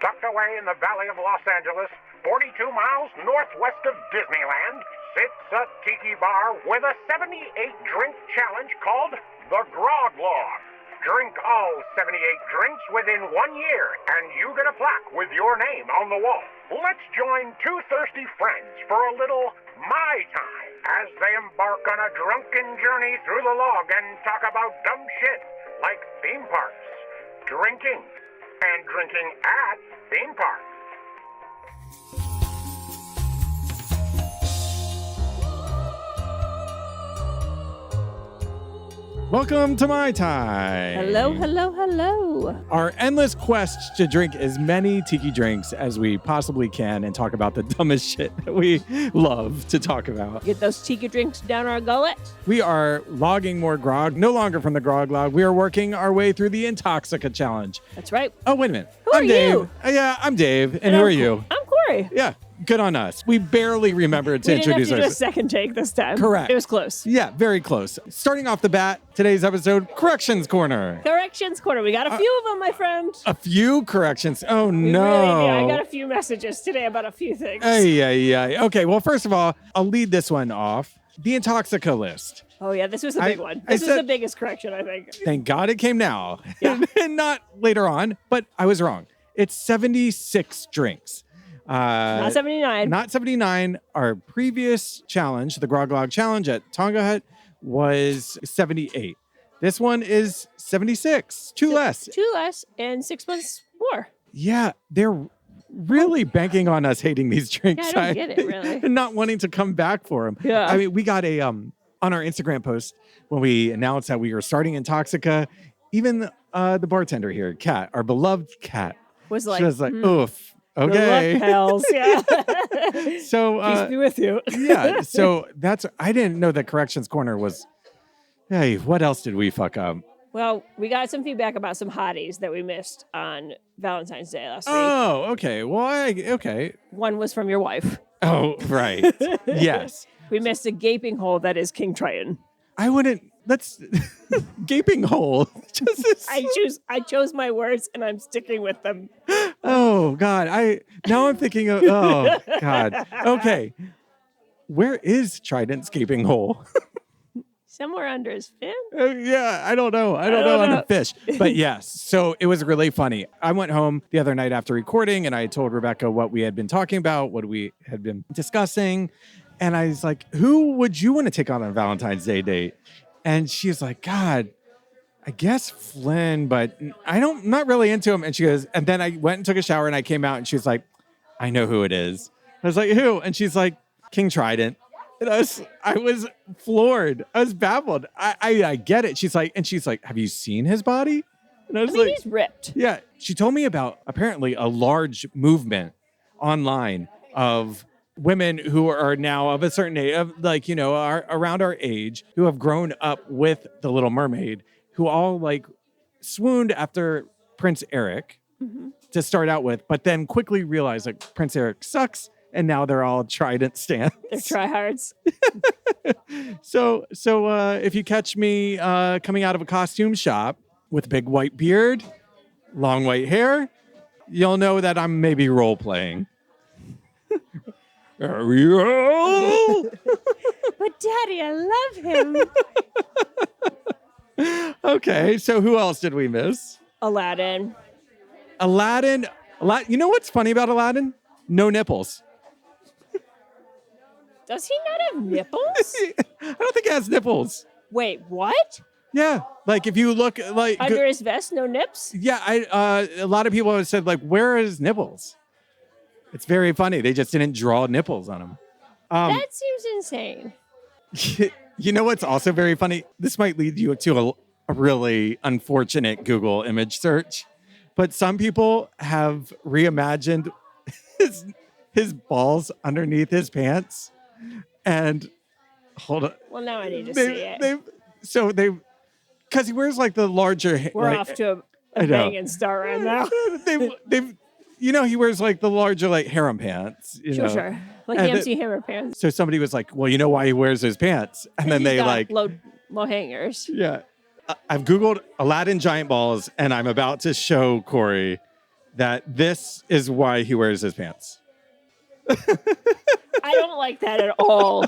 Tucked away in the valley of Los Angeles, 42 miles northwest of Disneyland, sits a tiki bar with a 78-drink challenge called the Grog Log. Drink all 78 drinks within 1 year, and you get a plaque with your name on the wall. Let's join two thirsty friends for a little My Time as they embark on a drunken journey through the log and talk about dumb shit like theme parks, drinking, and drinking at theme parks. Welcome to My Time. Hello, hello, hello. Our endless quest to drink as many tiki drinks as we possibly can and talk about the dumbest shit that we love to talk about. Get those tiki drinks down our gullet. We are logging more grog, no longer from the Grog Log. We are working our way through the Intoxica Challenge. That's right. Oh, wait a minute. Who I'm are Dave. you? Yeah, I'm Dave. And who are you? I'm Corey. Yeah, good on us. We barely remembered to We didn't have introduce to do a ourselves. second take this time. Correct. It was close. Yeah, very close. Starting off the bat, today's episode, Corrections Corner. Corrections corner. We got a few of them, my friend. A few corrections. Oh, We no. really did. I got a few messages today about a few things. Okay, well, first of all, I'll lead this one off. The Intoxica List. Oh, yeah, this was a big one. I This was said- the biggest correction, I think. Thank God it came now. Yeah. And not later on, but I was wrong. It's 76 drinks. Not 79. Not 79. Our previous challenge, the Grog Log Challenge at Tonga Hut, was 78. This one is 76. Two less. Two less and 6 months more. Yeah, they're really banking on us hating these drinks. Yeah, I don't get it, really. And not wanting to come back for them. Yeah. I mean, we got a, on our Instagram post, when we announced that we were starting Intoxica, even the bartender here, Kat, our beloved Kat, Was like, she was like, oof, good okay. luck, pals. Yeah. So, Peace be with you. yeah, so I didn't know that Corrections Corner was, hey, what else did we fuck up? Well, we got some feedback about some hotties that we missed on Valentine's Day last week. Oh, okay. Well, okay. One was from your wife. Oh, right. Yes. We missed a gaping hole that is King Triton. I wouldn't, that's gaping hole. Just I chose my words and I'm sticking with them. Oh, God. Now I'm thinking of, oh, God. Okay. Where is Trident's gaping hole? Somewhere under his fin. Yeah, I don't know. I don't know how to fish. But yes, so it was really funny. I went home the other night after recording and I told Rebecca what we had been talking about, what we had been discussing. And I was like, who would you want to take on a Valentine's Day date? And she's like, God, I guess Flynn, but I'm not really into him. And she goes, and then I went and took a shower and I came out and she's like, I know who it is. I was like, who? And she's like, King Trident. And I was floored. I was baffled. I get it. She's like, have you seen his body? And I was like, he's ripped. yeah. She told me about apparently a large movement online of women who are now of a certain age, are around our age, who have grown up with The Little Mermaid, who all like swooned after Prince Eric to start out with, but then quickly realized like Prince Eric sucks. And now they're all Trident stands. They're tryhards. So if you catch me coming out of a costume shop with a big white beard, long white hair, you'll know that I'm maybe role playing. Ariel! But Daddy, I love him. Okay, so who else did we miss? Aladdin. Aladdin. You know what's funny about Aladdin? No nipples. Does he not have nipples? I don't think he has nipples. Wait, what? Yeah, like if you look like Under his vest, no nips? yeah, a lot of people have said like, where are his nipples? It's very funny. They just didn't draw nipples on him. That seems insane. You know what's also very funny? This might lead you to a really unfortunate Google image search, but some people have reimagined his balls underneath his pants. And hold on. Well, now I need to see it. Because he wears like the larger. We're off to a banging start right now. he wears like the larger like harem pants. Sure. Like the MC Hammer pants. So somebody was like, well, you know why he wears those pants? And then they got like. low hangers. Yeah. I've Googled Aladdin giant balls and I'm about to show Corey that this is why he wears his pants. I don't like that at all.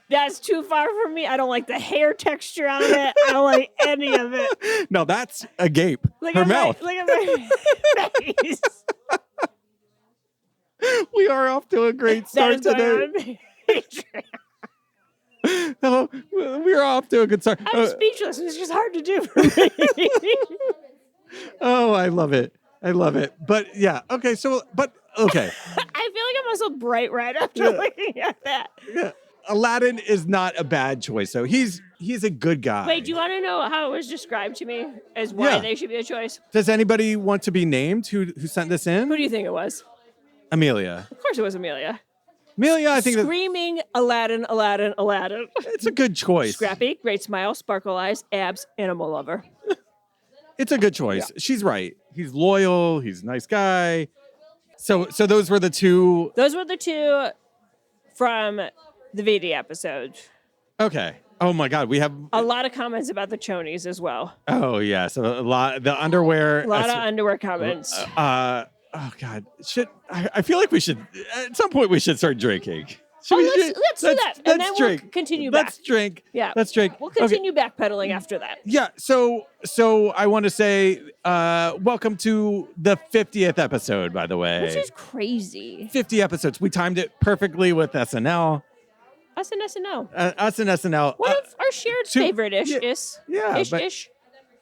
That's too far from me. I don't like the hair texture on it. I don't like any of it. No, that's a gape. Look Her at mouth. look at my face. We are off to a great That start is today. Patreon. We're off to a good start. I'm speechless. It's just hard to do for me. Oh, I love it. I love it. But yeah, okay. So, but okay. I feel like I'm also bright red after looking at that. Yeah. Aladdin is not a bad choice. So he's a good guy. Wait, do you want to know how it was described to me as why they should be a choice? Does anybody want to be named who sent this in? Who do you think it was? Amelia. Of course it was Amelia. Amelia, I think Screaming Aladdin, Aladdin, Aladdin. it's a good choice. Scrappy, great smile, sparkle eyes, abs, animal lover. It's a good choice. Yeah. She's right. He's loyal. He's a nice guy. So those were the two. Those were the two from the VD episode. Okay. Oh my God. We have A lot of comments about the chonies as well. Oh yeah. So a lot. The underwear. A lot of underwear comments. Oh God. I feel like we should at some point we should start drinking. Let's do that. And then drink. we'll continue back. Let's drink. Yeah. Let's drink. We'll continue backpedaling after that. Yeah. So I want to say welcome to the 50th episode, by the way. Which is crazy. 50 episodes. We timed it perfectly with SNL. Us and SNL. Us and SNL. One of our shared favorite-ish. Yeah. Ish.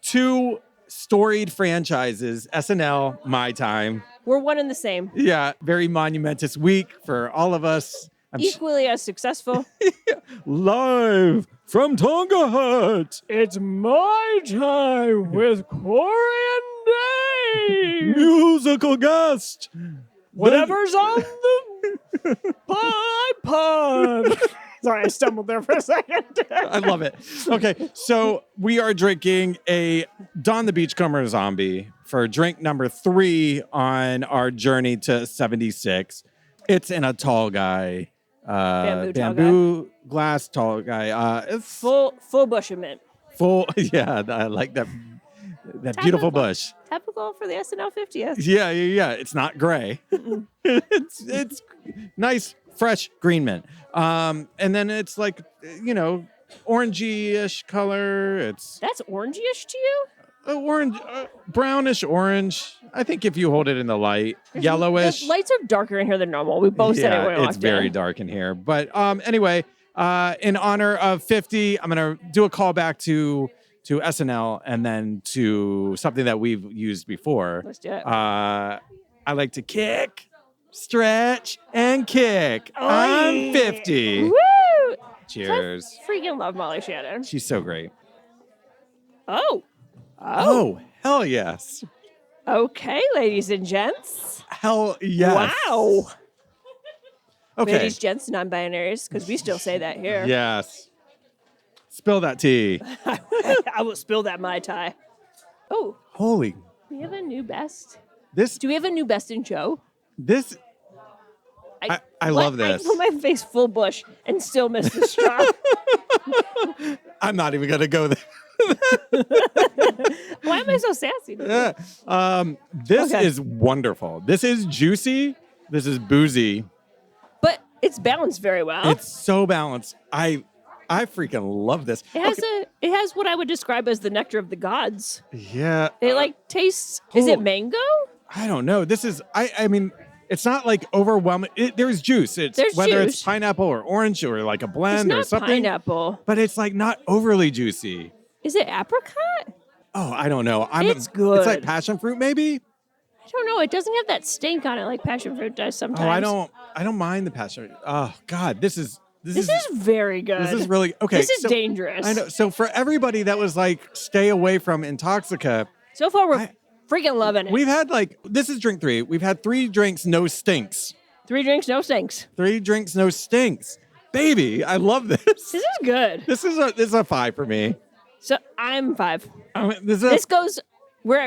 Two storied franchises, SNL, My Time. We're one and the same. Yeah. Very monumentous week for all of us. Equally as successful. Live from Tonga Hut. It's my time with Corey and Dave. Musical guest. Whatever's on the iPod. Sorry, I stumbled there for a second. I love it. Okay, so we are drinking a Don the Beachcomber Zombie for drink number 3 on our journey to 76. It's in a tall guy. Bamboo glass tall guy. It's full bush of mint. full. Yeah, I like that beautiful bush. Typical for the SNL 50th. Yeah. It's not gray. it's nice, fresh green mint. And then it's like orangey-ish color. That's orangey-ish to you? Orange, brownish orange. I think if you hold it in the light, yellowish. The lights are darker in here than normal. We both said it when we walked it's very in. dark in here. But anyway, in honor of 50, I'm gonna do a callback to SNL and then to something that we've used before. Let's do it. I like to kick, stretch, and kick. Oh, I'm 50. Woo! Cheers. I freaking love Molly Shannon. She's so great. Oh, hell yes. okay, ladies and gents. Hell yes. Wow. Okay. Ladies, gents, non-binaries, because we still say that here. Yes. Spill that tea. I will spill that Mai Tai. Oh, Holy. we have a new best. This Do we have a new best in show? I love this. I put my face full bush and still miss the straw. I'm not even gonna go there. Why am I so sassy today? This is wonderful. This is juicy. This is boozy. But it's balanced very well. It's so balanced. I freaking love this. It has what I would describe as the nectar of the gods. Yeah. It tastes. Is it mango? I don't know. This is. I mean, it's not like overwhelming. There's juice. It's There's whether juice. it's pineapple or orange or like a It's blend or not something. pineapple. But it's like not overly juicy. Is it apricot? Oh, I don't know. It's good. It's like passion fruit, maybe. I don't know. It doesn't have that stink on it like passion fruit does sometimes. Oh, I don't mind the passion fruit. Oh God, this is very good. This is really okay. This is dangerous. I know. So for everybody that was like, stay away from Intoxica. So far, we're freaking loving it. We've had this is drink 3. We've had 3 drinks, no stinks. 3 drinks, no stinks. 3 drinks, no stinks. Baby, I love this. This is good. This is a 5 for me. So I'm 5. This goes. We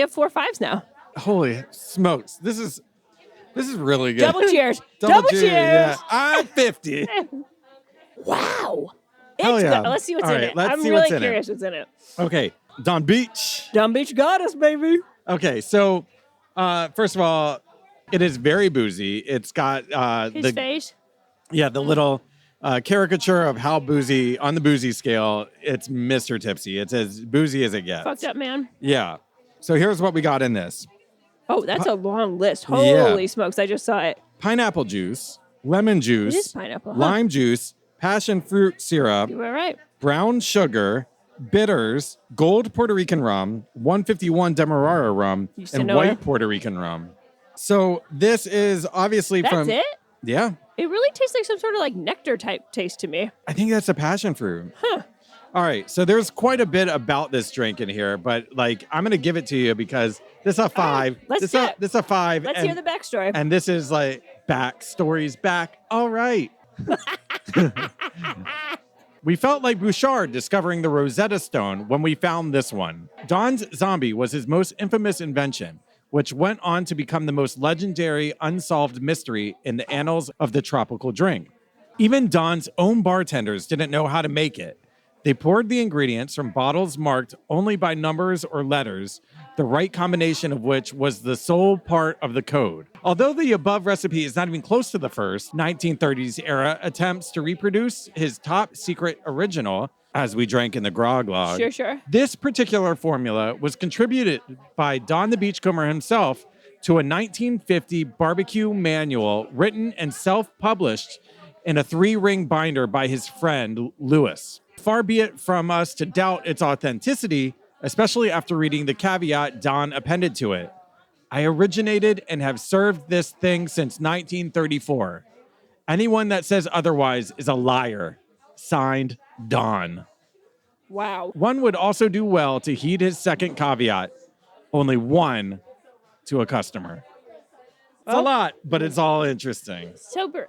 have 4 5s now. Holy smokes! This is really good. Double cheers. Double cheers. Yeah. I'm 50. Wow. Hell It's yeah. good. Let's see what's All in right, it. let's I'm see really what's in it. curious what's in it. Okay, Don Beach. Dumb Beach got us, baby. Okay, so first of all, it is very boozy. It's got His face. the little caricature of how boozy on the boozy scale. It's Mr. Tipsy. It's as boozy as it gets. Fucked up, man. Yeah. So here's what we got in this: Oh, that's a long list. Holy smokes. I just saw it. pineapple juice, lemon juice, It is pineapple. Huh? lime juice, passion fruit syrup, You were right. brown sugar, bitters, gold Puerto Rican rum, 151 Demerara rum, Used to and know white it. Puerto Rican rum. So this is obviously That's from it? yeah. It really tastes like some sort of like nectar type taste to me. I think that's a passion fruit. Huh. All right, so there's quite a bit about this drink in here, but like I'm gonna give it to you because this is a 5. let's this do a, it. This is a 5. Let's and, hear the backstory. And this is like backstories back. All right. We felt like Bouchard discovering the Rosetta Stone when we found this one. Don's zombie was his most infamous invention, which went on to become the most legendary unsolved mystery in the annals of the tropical drink. Even Don's own bartenders didn't know how to make it. They poured the ingredients from bottles marked only by numbers or letters, the right combination of which was the sole part of the code. Although the above recipe is not even close to the first 1930s era attempts to reproduce his top secret original, as we drank in the Grog Log, Sure. this particular formula was contributed by Don the Beachcomber himself to a 1950 barbecue manual written and self-published in a 3-ring binder by his friend Lewis. Far be it from us to doubt its authenticity, especially after reading the caveat Don appended to it. I originated and have served this thing since 1934. Anyone that says otherwise is a liar. Signed, Don. Wow. One would also do well to heed his second caveat. Only one to a customer. It's a lot, but it's all interesting. Super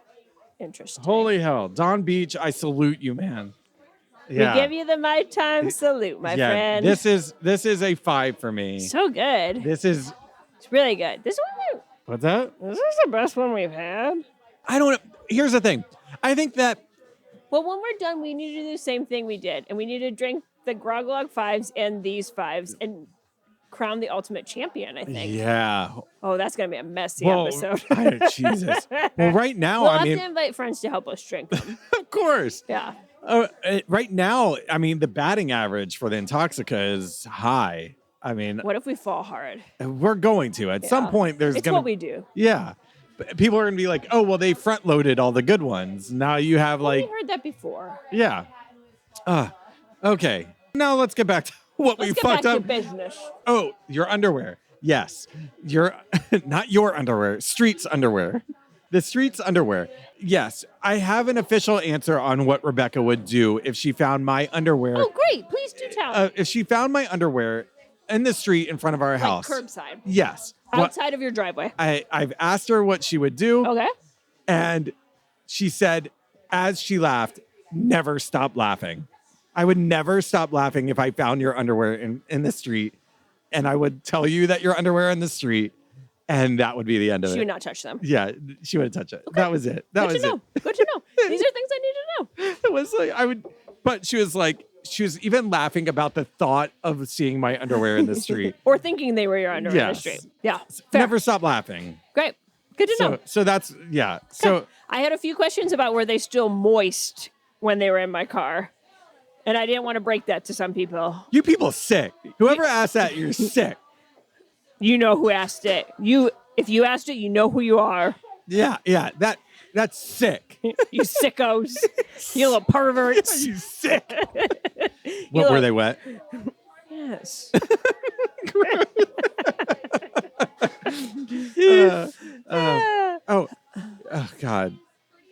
interesting. Holy hell. Don Beach, I salute you, man. We give you the my time salute, my friend. This is a 5 for me. So good. This is It's really good. This what's that? is the best one we've had. I don't know. Here's the thing. I think that Well, when we're done, we need to do the same thing we did. And we need to drink the Grog Log 5s and these 5s and crown the ultimate champion, I think. yeah. Oh, that's going to be a messy episode. Jesus. Well, right now, We'll I have mean, to invite friends to help us drink them. of course. Yeah. Right now, I mean, the batting average for the Intoxica is high. I mean, What if we fall hard? we're going to. At some Yeah. point, there's It's going to what we do. Yeah. But people are going to be like, oh, well, they front loaded all the good ones. Now you have like, We heard that before. yeah. Okay. Now let's get back to what Let's we get back fucked to up. business. Oh, your underwear. Yes. Your, not your underwear, Street's underwear. The Street's underwear. Yes. I have an official answer on what Rebecca would do if she found my underwear. Oh, great. Please do tell. If she found my underwear in the street in front of our Like house. curbside. Yes. What, Outside of your driveway. I've asked her what she would do. Okay. And she said, as she laughed, never stop laughing. I would never stop laughing if I found your underwear in the street. And I would tell you that your underwear in the street. And that would be the end of She it. would not touch them. Yeah, she wouldn't touch it. Okay. That was it. That Good was to know. Good to know. These are things I need to know. It was like, but she was even laughing about the thought of seeing my underwear in the street. Or thinking they were your underwear in the Yes. street. Yeah. Fair. Never stop laughing. Great. Good to know. So that's, yeah. So I had a few questions about were they still moist when they were in my car. And I didn't want to break that to some people. you people sick. Whoever asked that, you're sick. You know who asked it. If you asked it, you know who you are. Yeah. That's sick. You sickos. You little perverts. You sick. You What were look- they wet? Yes. Oh God.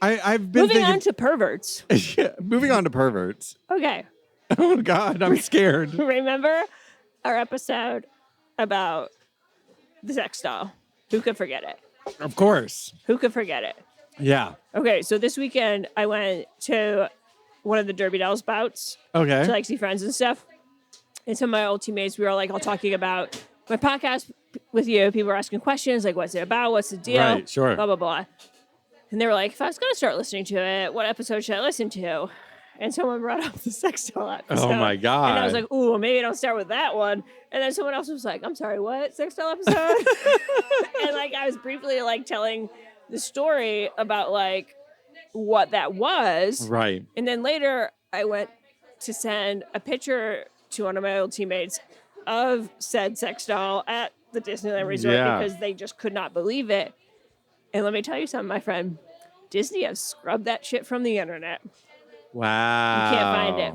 I've been Moving on thinking. to perverts. Moving on to perverts. Okay. Oh God, I'm scared. Remember our episode about the sex doll? Who could forget it? Of course. Who could forget it? Yeah. Okay, so this weekend I went to one of the Derby Dolls bouts Okay. to like see friends and stuff. And some of my old teammates, we were like all talking about my podcast with you. People were asking questions like, what's it about? What's the deal? Right, sure. Blah, blah, blah. And they were like, if I was going to start listening to it, what episode should I listen to? and someone brought up the sex doll episode. Oh my God. And I was like, ooh, well, maybe don't start with that one. And then someone else was like, I'm sorry, what? Sex doll episode? And like I was briefly like telling the story about like what that was. Right. And then later I went to send a picture to one of my old teammates of said sex doll at the Disneyland Resort because they just could not believe it. And let me tell you something, my friend. Disney has scrubbed that shit from the internet. Wow. You can't find it.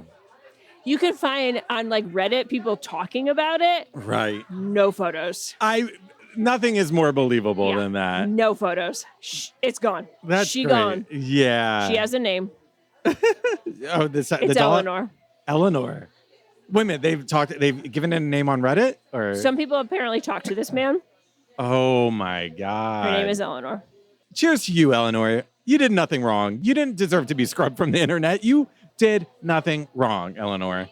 You can find on like Reddit people talking about it. Right. No photos. Nothing is more believable than that. No photos. It's gone. That's she great. gone. Yeah. She has a name. It's the Eleanor. Eleanor. Wait a minute. They've given it a name on Reddit? Or Some people apparently talk to this man. Oh my God. Her name is Eleanor. Cheers to you, Eleanor. You did nothing wrong. You didn't deserve to be scrubbed from the internet. You did nothing wrong, Eleanor.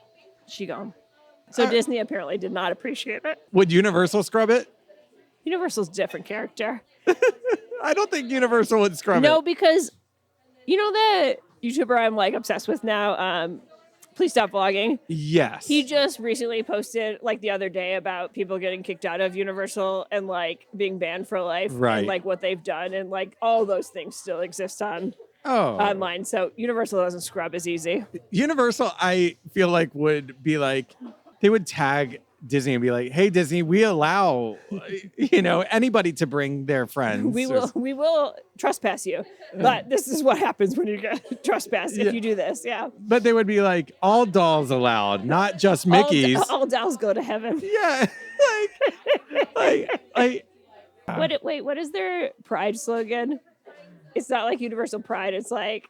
She gone. So Disney apparently did not appreciate it. Would Universal scrub it? Universal's a different character. I don't think Universal would scrub it. No, because you know the YouTuber I'm like obsessed with now, Please Stop Vlogging. Yes. He just recently posted like the other day about people getting kicked out of Universal and like being banned for life. Right. And like what they've done and like all those things still exist online. So Universal doesn't scrub as easy. Universal, I feel like would be like, they would tag Disney and be like, hey, Disney, we allow, anybody to bring their friends. We will trespass you. But this is what happens when you get trespassed if you do this. Yeah. But they would be like, all dolls allowed, not just Mickey's. All dolls go to heaven. Yeah. What is their Pride slogan? It's not like Universal Pride. It's like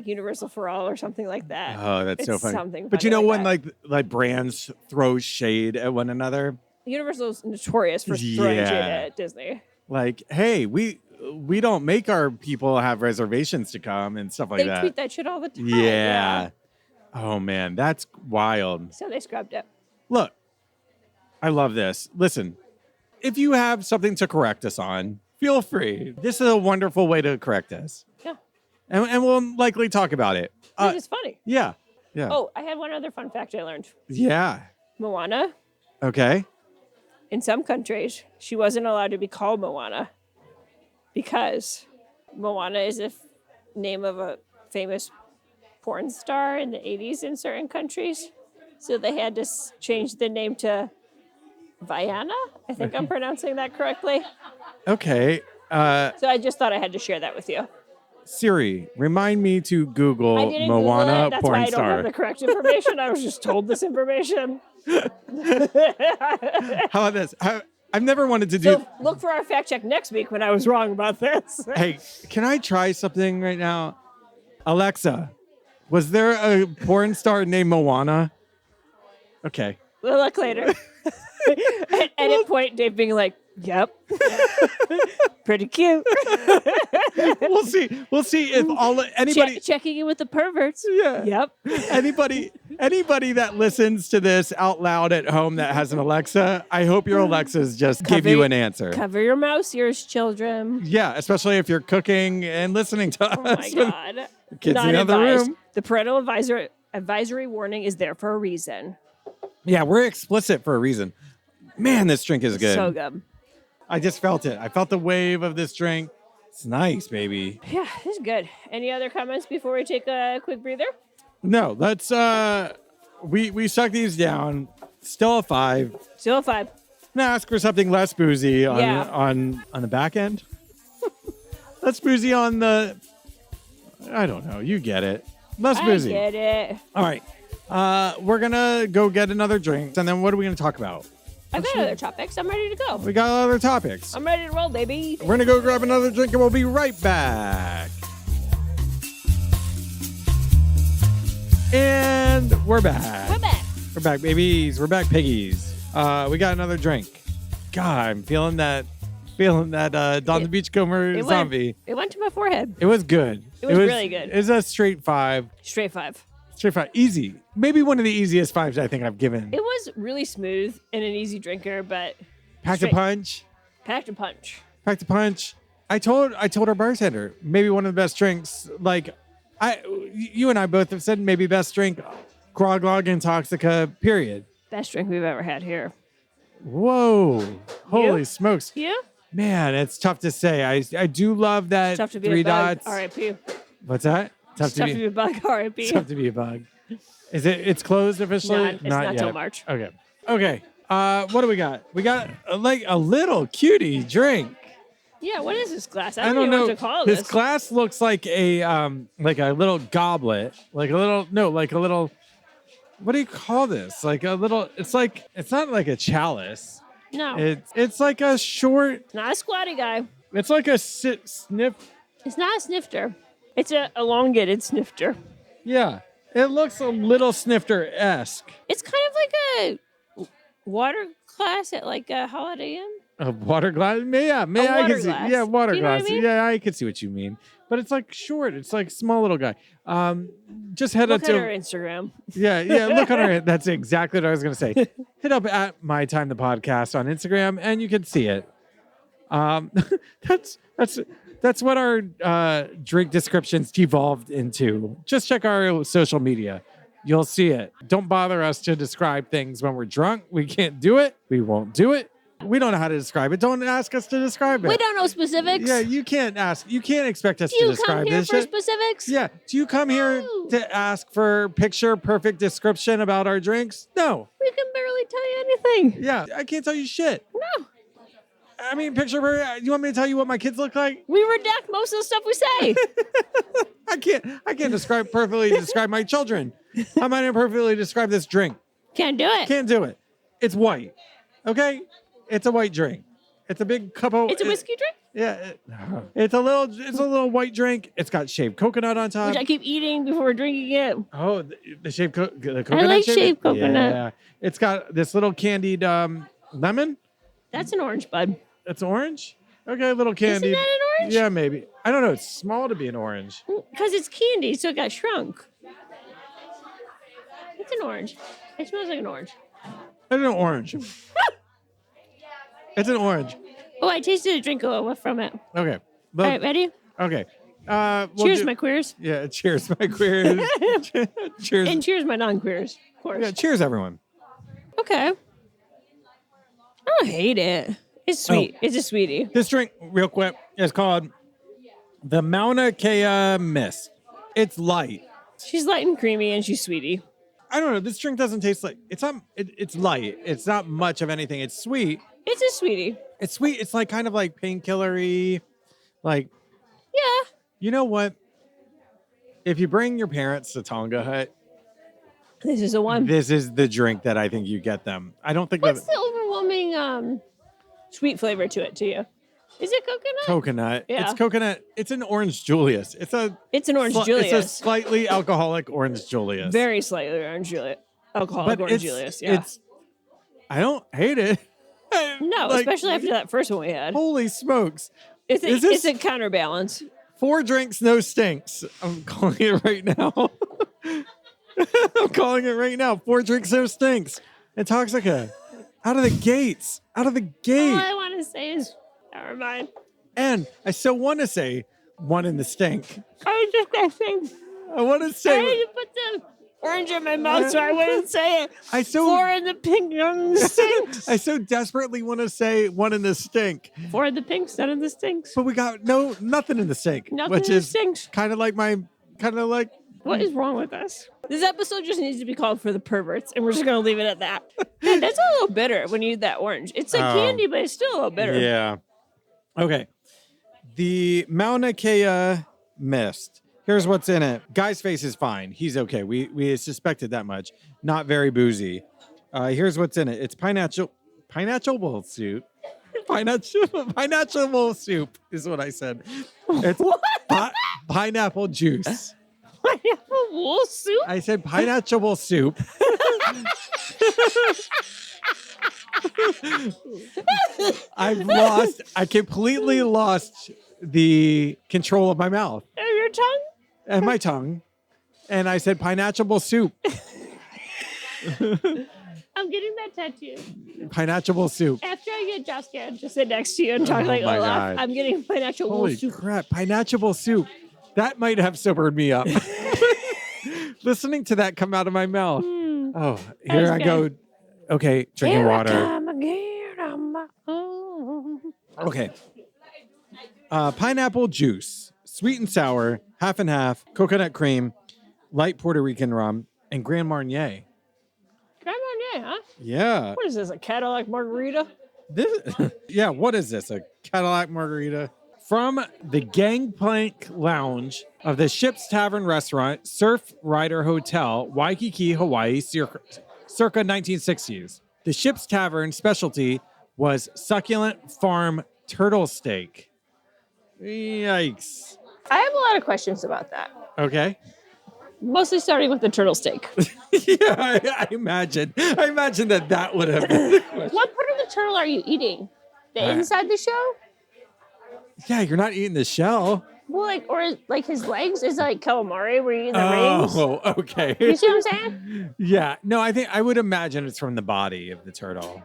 Universal for All or something like that. Oh, that's so funny. Something but funny when that. like brands throw shade at one another? Universal's notorious for throwing shade at Disney. Like, hey, we don't make our people have reservations to come and stuff like that. They tweet that shit all the time. Yeah. Oh man, that's wild. So they scrubbed it. Look, I love this. Listen, if you have something to correct us on, feel free. This is a wonderful way to correct us. Yeah. And we'll likely talk about it. Which is funny. Yeah. Yeah. Oh, I had one other fun fact I learned. Yeah. Moana. Okay. In some countries, she wasn't allowed to be called Moana because Moana is a name of a famous porn star in the 80s in certain countries. So they had to change the name to Viana. I think I'm pronouncing that correctly. Okay. So I just thought I had to share that with you. Siri, remind me to Google I didn't Moana Google it. That's porn why I don't star. have the correct information. I was just told this information. How about this? I've never wanted to do. So look for our fact check next week when I was wrong about this. Hey, can I try something right now? Alexa, was there a porn star named Moana? Okay. We'll look later. At edit point, Dave being like, yep. Pretty cute. We'll see. We'll see if anybody Checking in with the perverts. Yeah. Yep. anybody that listens to this out loud at home that has an Alexa, I hope your Alexas just give you an answer. Cover your mouse ears, children. Yeah, especially if you're cooking and listening to us. Oh my God. Kids Not in the other advised. room. The parental advisory warning is there for a reason. Yeah, we're explicit for a reason. Man, this drink is good. So good. I just felt it. I felt the wave of this drink. It's nice, baby. Yeah, it's good. Any other comments before we take a quick breather? No, let's we suck these down. Still a 5. Still a 5. Now ask for something less boozy on Yeah. on the back end. Less boozy on the I don't know. You get it. Less boozy. I get it. All right. We're gonna go get another drink, and then what are we gonna talk about? I've got other topics. I'm ready to go. We got other topics. I'm ready to roll, baby. We're gonna go grab another drink, and we'll be right back. And we're back. We're back. We're back, babies. We're back, piggies. We got another drink. God, I'm feeling that Don the Beachcomber zombie. It went to my forehead. It was good. It was really good. It was a straight 5. Straight 5. Straight 5. Easy. Maybe one of the easiest 5s I think I've given. It was really smooth and an easy drinker, but Packed a punch. packed a punch. Packed a punch. I told our bartender, maybe one of the best drinks. Like, You and I both have said maybe best drink, Grog Log Intoxica, period. Best drink we've ever had here. Whoa. Holy smokes. Yeah? Man, it's tough to say. I do love that It's tough to be three a bug. dots. R.I.P. What's that? It's tough to be a bug. R.I.P. It's tough to be a bug. It's closed officially? It's not yet. till March. Okay. Okay. What do we got? We got like a little cutie drink. Yeah, what is this glass? I don't don't even know. know what to call This this. glass looks like a little goblet, like a little. What do you call this? Like a little. It's not like a chalice. No. It's like a short. It's not a squatty guy. It's like a sniff. It's not a snifter. It's a elongated snifter. Yeah, it looks a little snifter-esque. It's kind of like a water glass at like a Holiday Inn. A water glass? Yeah, I water can see. glass. Yeah, water Do you know what glass. I mean? Yeah, I can see what you mean. But it's like short. It's like small little guy. Just head Look up at to our Instagram. Yeah. Look on our. That's exactly what I was gonna say. Hit up at My Time the Podcast on Instagram, and you can see it. That's what our drink descriptions devolved into. Just check our social media. You'll see it. Don't bother us to describe things when we're drunk. We can't do it. We won't do it. We don't know how to describe it. Don't ask us to describe it. We don't know specifics. Yeah, you can't ask. You can't expect us Do to you describe come here this for shit. specifics? Yeah. Do you come here No. to ask for picture perfect description about our drinks? No. We can barely tell you anything. Yeah, I can't tell you shit. No. I mean, picture perfect. You want me to tell you what my kids look like? We redact most of the stuff we say. I can't perfectly describe my children. How am I going to perfectly describe this drink? Can't do it. Can't do it. It's white. Okay? It's a white drink. It's a big cup of. It's a whiskey drink? Yeah. It's a little white drink. It's got shaved coconut on top. Which I keep eating before drinking it. Oh, the coconut. like shaved coconut. Yeah. It's got this little candied lemon. That's an orange, bud. It's orange. Okay, little candied. Isn't that an orange? Yeah, maybe. I don't know. It's small to be an orange. Because it's candy, so it got shrunk. It's an orange. It smells like an orange. It's an orange. It's an orange. Oh, I tasted a drink from it. Okay. All right, ready? Okay. Cheers, my queers. Yeah, cheers, my queers. Cheers. And cheers, my non-queers, of course. Yeah, cheers, everyone. Okay. I don't hate it. It's sweet. It's a sweetie. This drink, real quick, is called the Mauna Mist. It's light. She's light and creamy, and she's sweetie. I don't know. This drink doesn't taste like it's not. It's light. It's not much of anything. It's sweet. It's a sweetie. It's sweet. It's like kind of like painkillery. Like, Yeah. you know what? If you bring your parents to Tonga Hut, This is the one. this is the drink that I think you get them. I don't think What's that the overwhelming sweet flavor to it you? Is it coconut? coconut. Yeah. It's coconut. It's an orange Julius. It's It's an orange It's a Julius. slightly alcoholic orange Julius. Very slightly orange Julius. Alcoholic but orange it's, Julius. Yeah. I don't hate it. No, Like, especially after that first one we had. Holy smokes. It's is this- a counterbalance. 4 drinks, no stinks. I'm calling it right now. I'm calling it right now. 4 drinks, no stinks. Intoxica. Out of the gates. Out of the gate. All I want to say is, never mind. And I still want to say 1 in the stink. I was just going to say, I want to I say. had to put the orange in my mouth so I wouldn't say it. I so 4 in the pink, none in the stinks. I so desperately want to say 1 in the stink. 4 in the pinks, none in the stinks. But we got nothing in the stink. Nothing which in the is stinks. kind of like What is wrong with us? This episode just needs to be called For the Perverts, and we're just going to leave it at that. Man, that's a little bitter when you eat that orange. It's like candy, but it's still a little bitter. Yeah. Okay. The Mauna Mist. Here's what's in it. Guy's face is fine. He's okay. We suspected that much. Not very boozy. Here's what's in it. It's pineapple soup. Pineapple soup is what I said. It's What? pineapple juice. Pineapple wool soup? I said pineapple soup. I completely lost the control of my mouth And your tongue? and my tongue. And I said pineapple soup. I'm getting that tattoo. Pineapple soup. After I get Josh Gad to sit next to you and talk like my Olaf, God. I'm getting pineapple wool Holy soup. crap. Pineapple soup. That might have sobered me up. Listening to that come out of my mouth. Oh, here I go. Okay, drinking Here water. I come again on my own. Okay. Pineapple juice, sweet and sour, half and half, coconut cream, light Puerto Rican rum, and Grand Marnier. Grand Marnier, huh? Yeah. What is this, a Cadillac margarita? Yeah, what is this? A Cadillac margarita? From the Gangplank Lounge of the Ship's Tavern Restaurant, Surf Rider Hotel, Waikiki, Hawaii, circa 1960s. The Ship's Tavern specialty was succulent farm turtle steak. Yikes. I have a lot of questions about that. Okay. Mostly starting with the turtle steak. Yeah, I imagine. that would have been the question. What part of the turtle are you eating? The inside the shell? Yeah, you're not eating the shell. Well, like his legs is like calamari where you eat the rings. Oh, okay. You see what I'm saying? Yeah. No, I would imagine it's from the body of the turtle.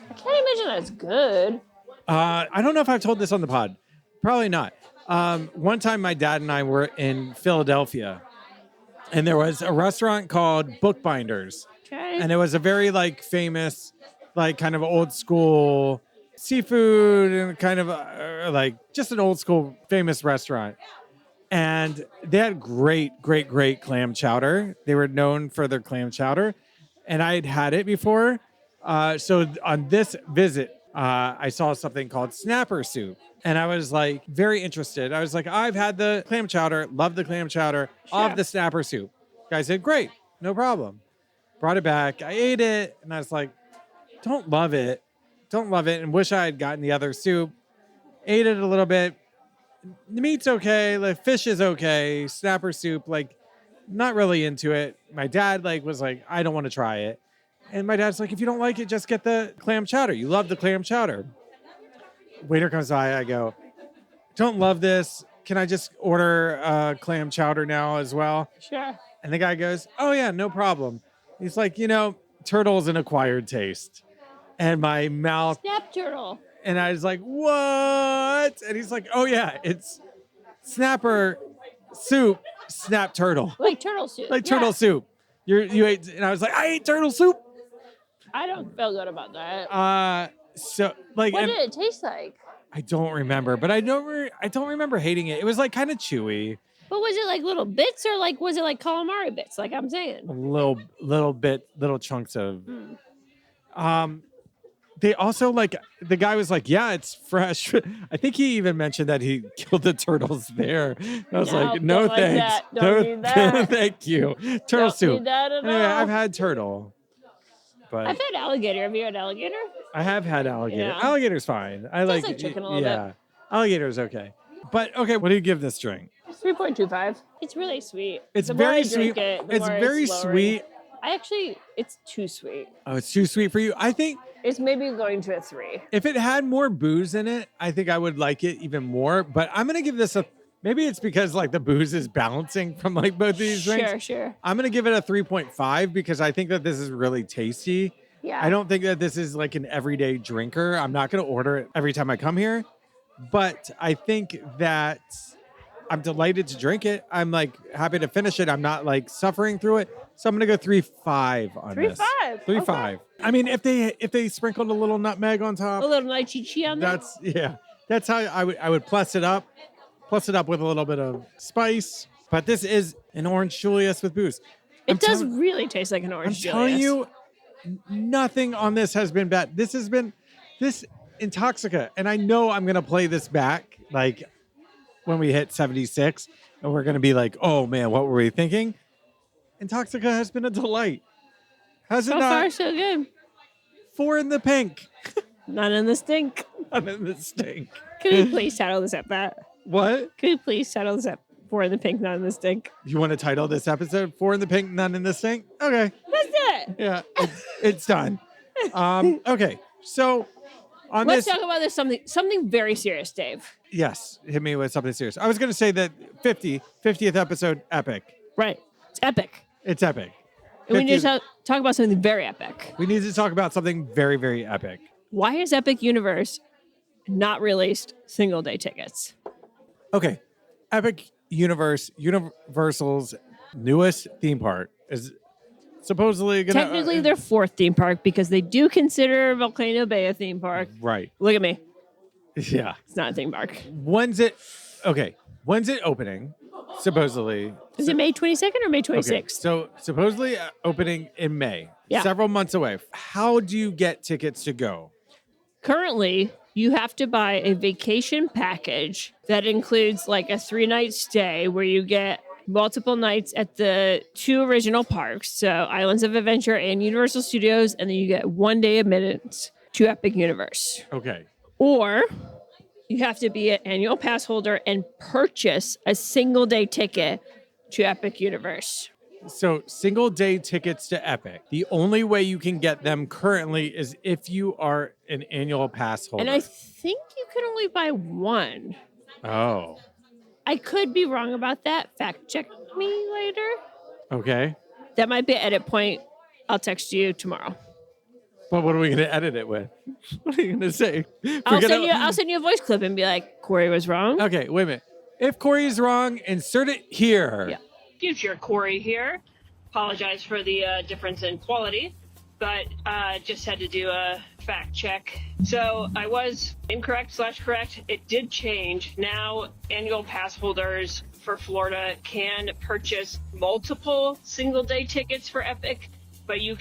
I can't imagine that's good. I don't know if I've told this on the pod. Probably not. One time my dad and I were in Philadelphia and there was a restaurant called Bookbinders. Okay. And it was a very like famous, like kind of old school seafood and kind of like just an old school famous restaurant. And they had great clam chowder. They were known for their clam chowder. And I had it before. So on this visit, I saw something called snapper soup. And I was like very interested. I was like, I've had the clam chowder, love the clam chowder, I'll have the snapper soup. Guy said, great, no problem. Brought it back. I ate it. And I was like, don't love it and wish I had gotten the other soup. Ate it a little bit. The meat's okay. The fish is okay. Snapper soup, like not really into it. My dad was like, I don't want to try it. And my dad's like, if you don't like it, just get the clam chowder. You love the clam chowder. Waiter comes by. I go, don't love this. Can I just order clam chowder now as well? Sure. And the guy goes, oh yeah, no problem. He's like, turtle's an acquired taste. And my mouth. Snap turtle. And I was like, what? And he's like, oh yeah, it's snapper soup, snap turtle. Like turtle soup. Like turtle soup. You ate, and I was like, I ate turtle soup. I don't feel good about that. So like, what did it taste like? I don't remember, but I don't remember hating it. It was like kind of chewy. But was it like little bits or like was it like calamari bits? Like I'm saying. Little chunks of. They also the guy was like, yeah, it's fresh. I think he even mentioned that he killed the turtles there. I was like, no thanks. Don't need that. Thank you. Turtle soup. Need that at Anyway, all. I've had turtle. But I've had alligator. Have you had alligator? I have had alligator. Yeah. Alligator's fine. I Tastes like chicken a little bit. Alligator's okay. But okay, what do you give this drink? 3.25. It's really sweet. It's The more very I drink sweet. it, the It's more very lowering. sweet. It's too sweet. Oh, it's too sweet for you. I think It's maybe going to a 3. if it had more booze in it, I think I would like it even more. But I'm gonna give this maybe it's because the booze is balancing from both of these drinks. Sure. I'm gonna give it a 3.5 because I think that this is really tasty. Yeah. I don't think that this is like an everyday drinker. I'm not gonna order it every time I come here, but I think that I'm delighted to drink it. I'm happy to finish it. I'm not suffering through it. So I'm gonna go 3.5 on this. 3.5. 3.5. Okay. I mean, if they sprinkled a little nutmeg on top, A little lychee on there. that's how I would plus it up with a little bit of spice. But this is an orange Julius with booze. It does really taste like an I'm orange telling Julius. you, nothing on this has been bad. This has been this Intoxica, and I know I'm gonna play this back when we hit 76, and we're gonna be like, oh man, what were we thinking? Intoxica has been a delight. Has it So not? far, so good. 4 in the pink. None in the stink. None in the stink. Can we please title this at that? What? Can we please title this at 4 in the pink, none in the stink? You want to title this episode 4 in the pink, none in the stink? Okay. That's it. Yeah, it's done. Okay. So on Let's this, talk about this something very serious, Dave. yes, hit me with something serious. I was going to say that 50th episode, epic. Right. It's epic. It's epic. And we need 50th to talk about something very epic. We need to talk about something very, very epic. Why has Epic Universe not released single day tickets? Okay. Epic Universal's newest theme park is supposedly gonna Technically, their fourth theme park because they do consider Volcano Bay a theme park. right. Look at me. Yeah. It's not a theme park. When's it opening? Supposedly. Is it May 22nd or May 26th? Okay, so supposedly opening in May. Yeah. Several months away. How do you get tickets to go? Currently, you have to buy a vacation package that includes like a 3-night stay where you get multiple nights at the 2 original parks, so Islands of Adventure and Universal Studios, and then you get 1 day admittance to Epic Universe. Okay. Or you have to be an annual pass holder and purchase a single day ticket to Epic Universe. So single day tickets to Epic. The only way you can get them currently is if you are an annual pass holder. And I think you can only buy one. Oh. I could be wrong about that. Fact check me later. Okay. That might be an edit point. I'll text you tomorrow. But what are we going to edit it with? What are you going to say? I'll send you a voice clip and be like, Corey was wrong. Okay, wait a minute. If Corey is wrong, insert it here. Yeah. Future Corey here. Apologize for the difference in quality, but just had to do a fact check. So I was incorrect/correct. It did change. Now annual pass holders for Florida can purchase multiple single day tickets for Epic, but you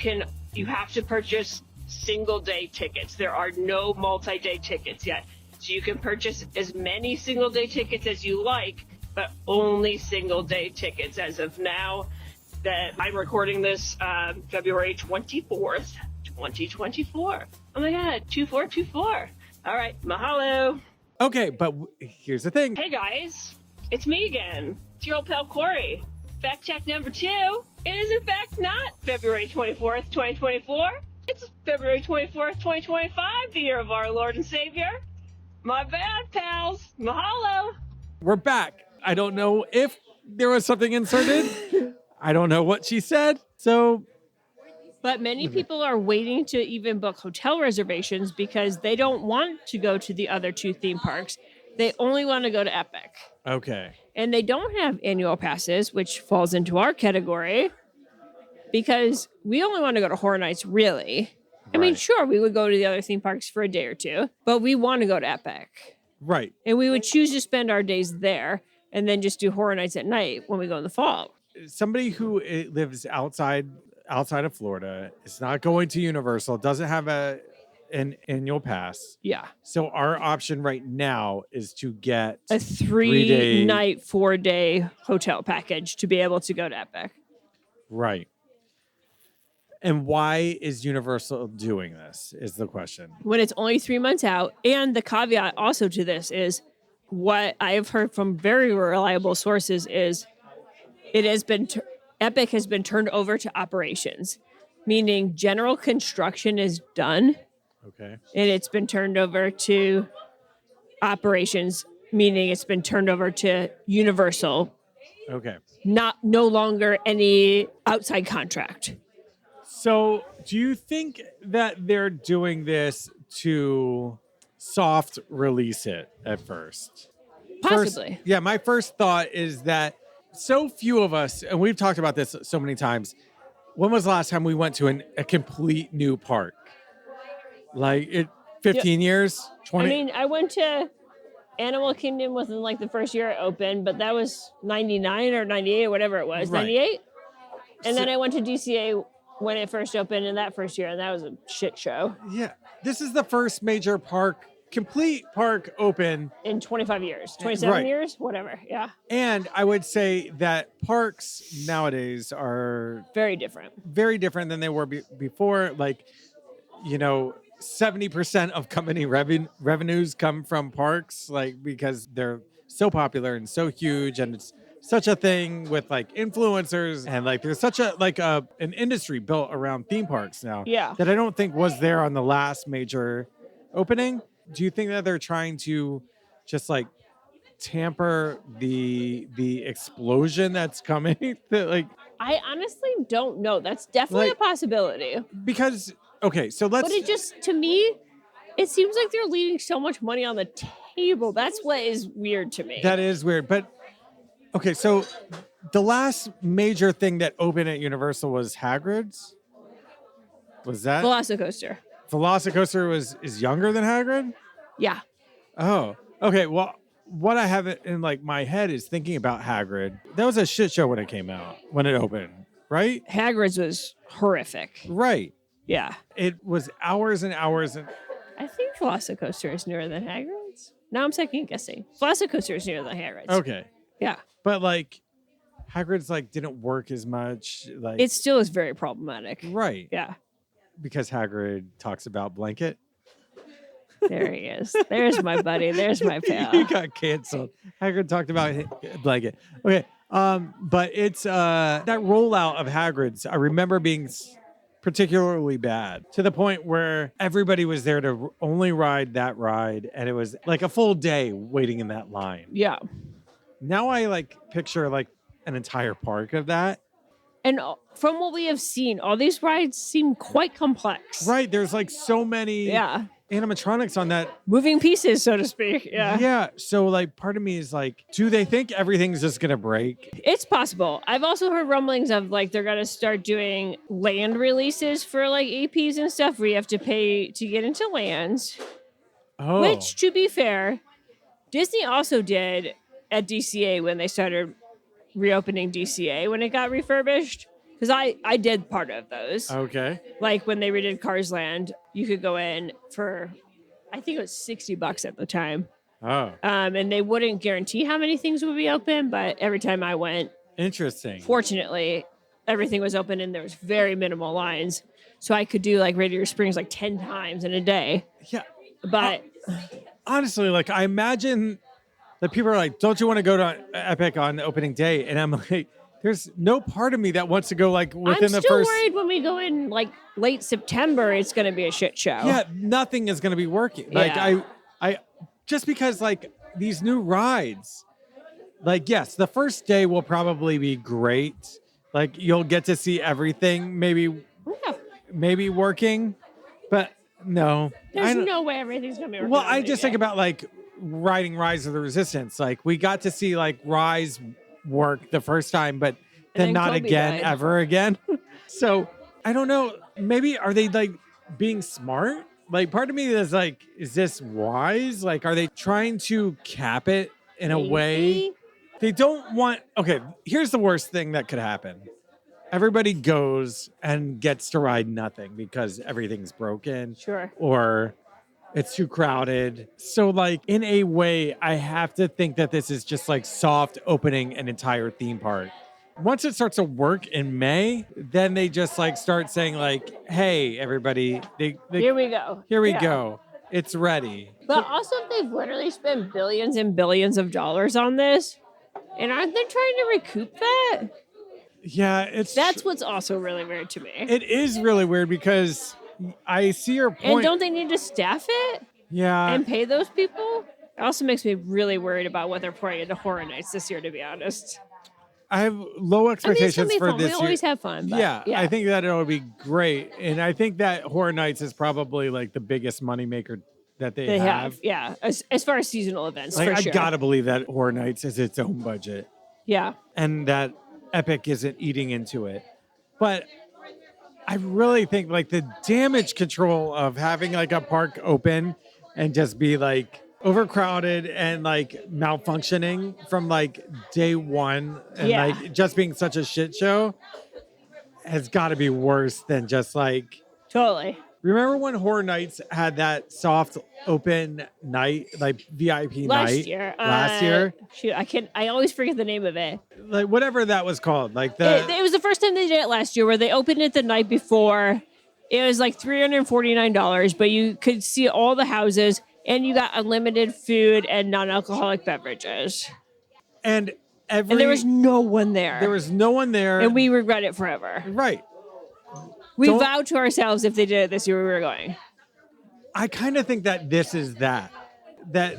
have to purchase single day tickets. There are no multi-day tickets yet. So you can purchase as many single day tickets as you like, but only single day tickets as of now. That I'm recording this February 24th, 2024. Oh my God, 2424. All right, mahalo. Okay, but here's the thing. Hey guys, it's me again. It's your old pal Corey. Fact check number 2. It is in fact not February 24th, 2024. It's February 24th, 2025, the year of our Lord and Savior. My bad, pals. Mahalo. We're back. I don't know if there was something inserted. I don't know what she said. So, but many people are waiting to even book hotel reservations because they don't want to go to the other 2 theme parks. They only want to go to Epic. Okay. And they don't have annual passes, which falls into our category because we only want to go to Horror Nights, really. I mean, sure, we would go to the other theme parks for a day or 2, but we want to go to Epic. Right. And we would choose to spend our days there and then just do Horror Nights at night when we go in the fall. Somebody who lives outside of Florida is not going to Universal, doesn't have an annual pass. Yeah. So our option right now is to get a 3-night, 4-day hotel package to be able to go to Epic. Right. And why is Universal doing this is the question. When it's only 3 months out. And the caveat also to this is what I've heard from very reliable sources is it has been Epic has been turned over to operations, meaning general construction is done. Okay. And it's been turned over to operations, meaning it's been turned over to Universal. Okay. No longer any outside contract. So, do you think that they're doing this to soft release it at first? Possibly. My first thought is that so few of us, and we've talked about this so many times, when was the last time we went to a complete new park? Like 15 years? 20? I mean, I went to Animal Kingdom within like the first year it opened, but that was 99 or 98 or whatever it was. Right. 98? And then I went to DCA when it first opened in that first year, and that was a shit show. Yeah. This is the first major complete park open. In 25 years. 27 years? Whatever, yeah. And I would say that parks nowadays are very different than they were before. Like, 70% of company revenues come from parks, like, because they're so popular and so huge, and it's such a thing with like influencers, and like there's such an industry built around theme parks now. Yeah. That I don't think was there on the last major opening. Do you think that they're trying to just like tamper the explosion that's coming? I honestly don't know. That's definitely a possibility. Because okay, so let's. But it just, to me, it seems like they're leaving so much money on the table. That's what is weird to me. That is weird, but Okay, so the last major thing that opened at Universal was Hagrid's. Was that Velocicoaster. Velocicoaster is younger than Hagrid? Yeah. Oh, okay. Well, what I have in like my head is thinking about Hagrid. That was a shit show when it came out, when it opened, right? Hagrid's was horrific. Right. Yeah. It was hours and hours and I think Velocicoaster is nearer than Hagrid's. Now I'm second guessing. Velocicoaster is nearer than Hagrid's. okay. Yeah. But like Hagrid's like didn't work as much. Like It still is very problematic. right. Yeah. Because Hagrid talks about blanket. There he is. There's my buddy. There's my He pal. got canceled. Hagrid talked about blanket. Okay. But it's that rollout of Hagrid's, I remember being particularly bad to the point where everybody was there to only ride that ride. And it was like a full day waiting in that line. Yeah. Now I like picture like an entire park of that. And from what we have seen, all these rides seem quite complex. Right. There's like so many animatronics on that. Moving pieces, so to speak. Yeah. Yeah. So like part of me is like, do they think everything's just going to break? It's possible. I've also heard rumblings of like they're going to start doing land releases for like APs and stuff where you have to pay to get into lands. Oh. Which, to be fair, Disney also did at DCA when they started reopening DCA when it got refurbished. Because I did part of those. Okay. Like when they redid Cars Land, you could go in for, I think it was $60 at the time. Oh. And they wouldn't guarantee how many things would be open, but every time I went, Interesting. fortunately, everything was open and there was very minimal lines. So I could do like Radiator Springs like 10 times in a day. Yeah. But Honestly, like I imagine that people are like, don't you want to go to Epic on opening day? And I'm like, there's no part of me that wants to go like within the I'm still first. worried when we go in like late September, it's going to be a shit show. Yeah, nothing is going to be working. Like Yeah. I just because like these new rides, like yes, the first day will probably be great. Like you'll get to see everything, maybe working, but no, There's no way everything's going to be working. Well, on I opening just day. think about like riding Rise of the Resistance. Like we got to see like Rise work the first time, but then then not Kobe again, died. ever again. So I don't know. Maybe are they like being smart? Like part of me is like, is this wise? Like, are they trying to cap it in a way? Maybe. They don't want. Okay, here's the worst thing that could happen. Everybody goes and gets to ride nothing because everything's broken. Sure. Or it's too crowded. So like in a way, I have to think that this is just like soft opening an entire theme park. Once it starts to work in May, then they just like start saying like, hey, everybody, Here we go. here we Yeah. go. It's ready. But also, they've literally spent billions and billions of dollars on this. And aren't they trying to recoup that? Yeah, That's what's also really weird to me. it is really weird because I see your point. And don't they need to staff it yeah. and pay those people? It also makes me really worried about what they're pouring into Horror Nights this year, to be honest. I have low I mean, it's gonna expectations be for fun. this We year. always have fun. But Yeah, I think that it'll be great. And I think that Horror Nights is probably like the biggest moneymaker that they they have. have. Yeah, as far as seasonal events, Like for I sure. gotta believe that Horror Nights is its own budget Yeah. and that Epic isn't eating into it. But I really think like the damage control of having like a park open and just be like overcrowded and like malfunctioning from like day one and Yeah. like just being such a shit show has got to be worse than just like Totally. remember when Horror Nights had that soft open night, like VIP Last night year. last year? Shoot, I always forget the name of it. Like whatever that was called. Like the It was the first time they did it last year where they opened it the night before. It was like $349, but you could see all the houses and you got unlimited food and non-alcoholic beverages. and every And there was no one there. there was no one there. And we regret it forever. right. We Don't- vowed to ourselves if they did it this year, we were going. I kind of think that this is that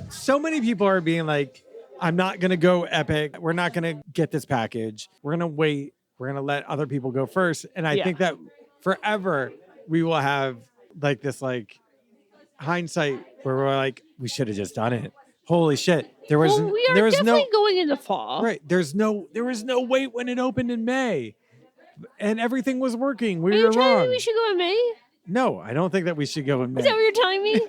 so many people are being like, I'm not going to go Epic. We're not going to get this package. We're going to wait. We're going to let other people go first. And I Yeah. think that forever we will have like this like hindsight where we're like, we should have just done it. Holy shit. There was Well, we are there was definitely no going in the fall. right. There was no wait when it opened in May. And everything was working. We Are you were telling me wrong. we should go in May? No, I don't think that we should go in May. Is that what you're telling me?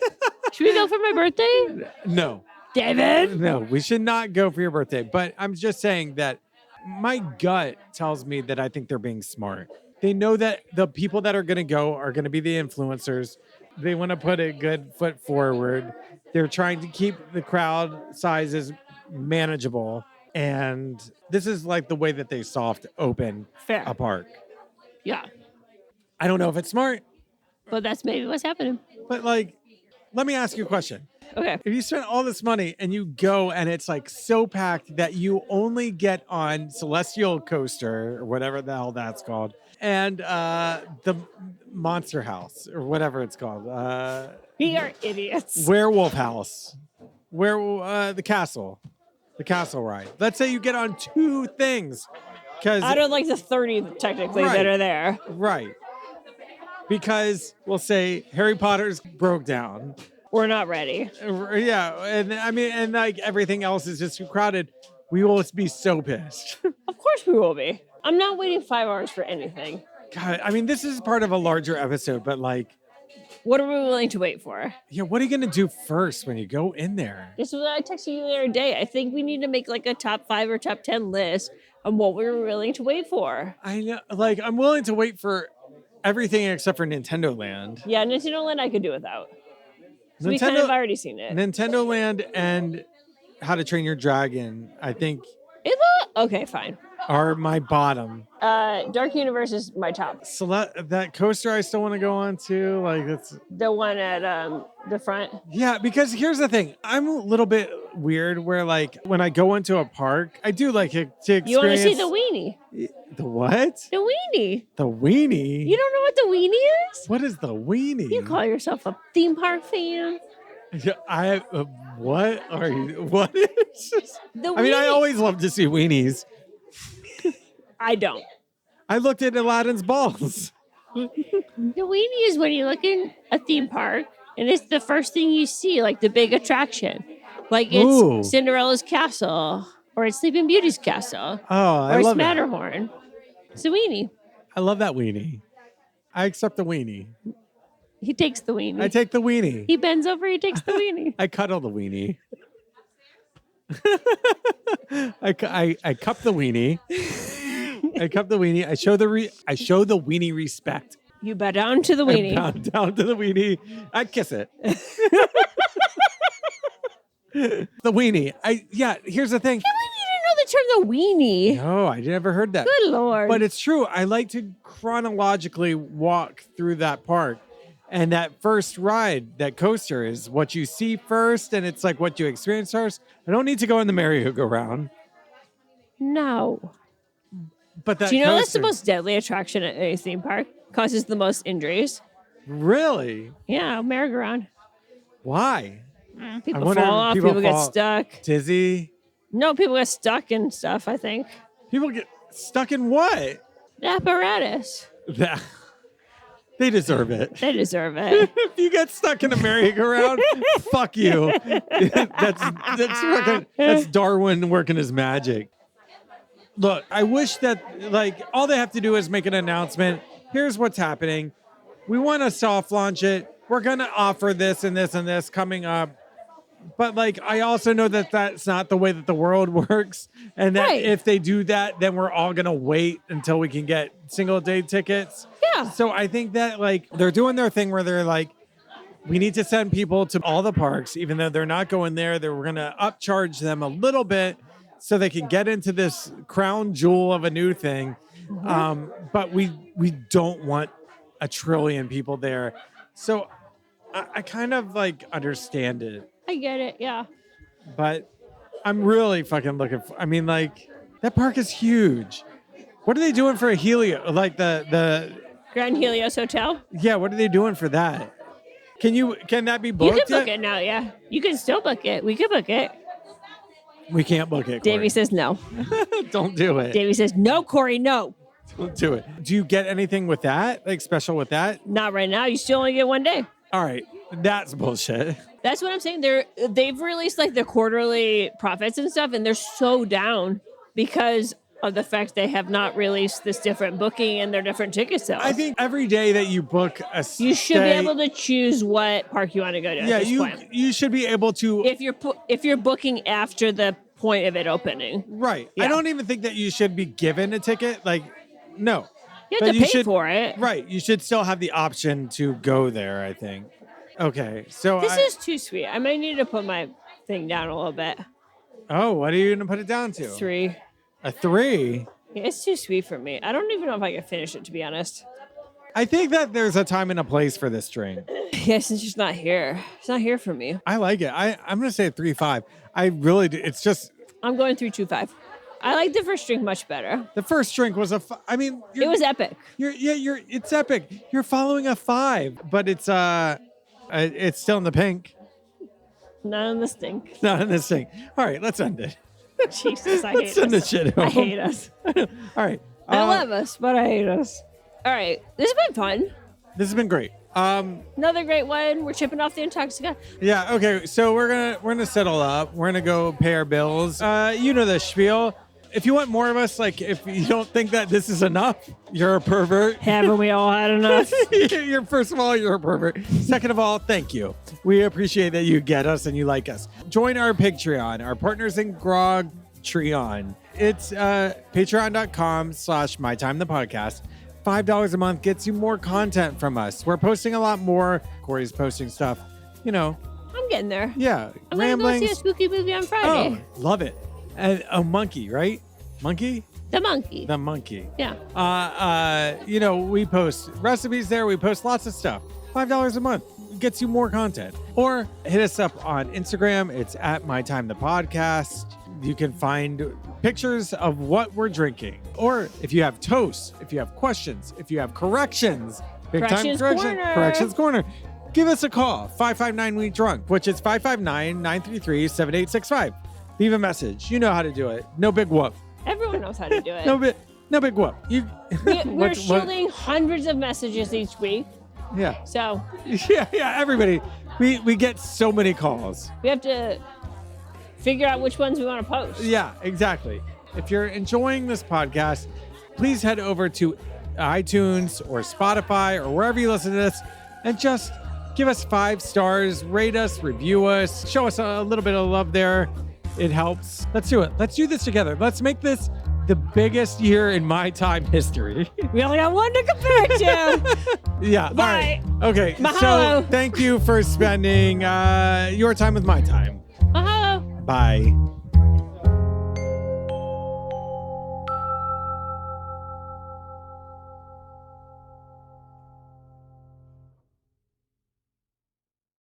Should we go for my birthday? No. David? No, we should not go for your birthday. But I'm just saying that my gut tells me that I think they're being smart. They know that the people that are going to go are going to be the influencers. They want to put a good foot forward. They're trying to keep the crowd sizes manageable. And this is like the way that they soft open Fair. a park. Yeah. I don't know if it's smart, But that's maybe what's happening. but like, let me ask you a question. Okay. If you spend all this money and you go and it's like so packed that you only get on Celestial Coaster or whatever the hell that's called, and the Monster House or whatever it's called, We are idiots. Werewolf House, the castle ride. Let's say you get on two things, because Out of like the 30 technically Right. that are there. right, because we'll say Harry Potter's broke down. We're not ready. Yeah, and I mean, and like everything else is just too crowded. We will be so pissed. Of course we will be. I'm not waiting 5 hours for anything. God, I mean, this is part of a larger episode, but like, What are we willing to wait for? yeah, what are you gonna do first when you go in there? This is what I texted you the other day. I think we need to make like a top 5 or top 10 list on what we were willing to wait for. I know, like, I'm willing to wait for everything except for Nintendo Land. Yeah, Nintendo Land I could do without. So we kind of already seen it. Nintendo Land and How to Train Your Dragon, I think, Okay, fine. are my bottom. Dark Universe is my top. That coaster I still want to go on too. Like, it's The one at the front. yeah, because here's the thing. I'm a little bit weird where like when I go into a park, I do like to experience. You want to see the weenie? The what? The weenie. The weenie? You don't know what the weenie is? What is the weenie? You call yourself a theme park fan? Yeah, what are you? What is? The I mean, I weenie- always love to see weenies. I don't. I looked at Aladdin's balls. The weenie is when you look in a theme park and it's the first thing you see, like the big attraction. Like it's Ooh. Cinderella's castle or it's Sleeping Beauty's castle Oh, or I it's love it. Matterhorn. It's a weenie. I love that weenie. I accept the weenie. He takes the weenie. I take the weenie. He bends over, he takes the weenie. I cuddle the weenie. I cup the weenie. I cup the weenie. I show the weenie respect. You bow down to the weenie. I bow down to the weenie. I kiss it. The weenie. Here's the thing. You didn't know the term the weenie. No, I never heard that. Good Lord. But it's true. I like to chronologically walk through that park. And that first ride, that coaster, is what you see first, and it's like what you experience first. I don't need to go in the merry-go-round. No. But that Do you know that's the coaster- most deadly attraction at a theme park? Causes the most injuries. Really? Yeah, merry-go-round. Why? People wonder fall if off, people people get fall- stuck. Dizzy? No, people get stuck and stuff, I think. People get stuck in what? The apparatus. That- They deserve it. They deserve it. If you get stuck in a merry-go-round, fuck you. That's Darwin working his magic. Look, I wish that like all they have to do is make an announcement. Here's what's happening. We want to soft launch it. We're gonna offer this and this and this coming up. But like, I also know that that's not the way that the world works, and that Right. if they do that, then we're all gonna wait until we can get single day tickets. Yeah. So I think that like they're doing their thing where they're like, we need to send people to all the parks, even though they're not going there. We're gonna upcharge them a little bit so they can get into this crown jewel of a new thing. But we don't want a trillion people there. So I kind of like understand it. I get it, yeah. But I'm really fucking looking for, I mean, like, that park is huge. What are they doing for a Helio? Like the Grand Helios Hotel. yeah, what are they doing for that? Can that be You booked can book yet? it now, yeah. You can still book it. We could book it. We can't book it. Davey Corey. says no. Don't do it. Davey says, no, Corey, no. Don't do it. Do you get anything with that? Like special with that? Not right now. You still only get one day. All right. That's bullshit. That's what I'm saying. They've released like the quarterly profits and stuff, and they're so down because of the fact they have not released this different booking and their different ticket sales. I think every day that you book a stay, you should be able to choose what park you want to go to. Yeah, at this point. you should be able to. If you're booking after the point of it opening, Right. Yeah. I don't even think that you should be given a ticket. Like, no. you have But to pay for it. Right. You should still have the option to go there, I think. Okay. So This is too sweet. I might need to put my thing down a little bit. Oh, what are you going to put it down to? 3. A 3? Yeah, it's too sweet for me. I don't even know if I can finish it, to be honest. I think that there's a time and a place for this drink. Yeah, since it's not here. It's not here for me. I like it. I'm going to say 3.5. I really do. It's just I'm going 3.25. I like the first drink much better. the first drink was I mean, It was epic. it's epic. You're following a 5, but it's still in the pink. Not in the stink. Not in this thing. All right, let's end it. Jesus, I Let's hate send us. this shit I home. hate us. All right. I love us, but I hate us. All right, this has been fun. This has been great. Another great one. We're chipping off the Intoxica. Yeah, okay. So we're gonna settle up. We're gonna go pay our bills. You know the spiel. If you want more of us, like if you don't think that this is enough, you're a pervert. Haven't we all had enough? You're first of all, you're a pervert. Second of all, thank you. We appreciate that you get us and you like us. Join our Patreon, our partners in Grog Treon. It's patreon.com/mytimethepodcast. $5 a month gets you more content from us. We're posting a lot more. Corey's posting stuff. You know, I'm getting there. yeah, I'm gonna go ramblings. see a spooky movie on Oh, Friday. love it. And a monkey, right? Monkey? The monkey. The monkey. Yeah. You know, we post recipes there. We post lots of stuff. $5 a month gets you more content. Or hit us up on Instagram. It's at mytimethepodcast. You can find pictures of what we're drinking. Or if you have toasts, if you have questions, if you have corrections, big Corrections time Corner. corrections corner. Give us a call, 559-WE-DRUNK, which is 559-933-7865. Leave a message. You know how to do it. No big whoop. Everyone knows how to do it. No big whoop. We're shielding hundreds of messages each week. Yeah. So Yeah, everybody. We get so many calls. we have to figure out which ones we want to post. Yeah, exactly. If you're enjoying this podcast, please head over to iTunes or Spotify or wherever you listen to this and just give us 5 stars, rate us, review us, show us a little bit of love there. It helps. Let's do it. Let's do this together. Let's make this the biggest year in my time history. We only got one to compare it to. Yeah. Bye. All right. Okay. Mahalo. So thank you for spending your time with my time. Mahalo. Bye.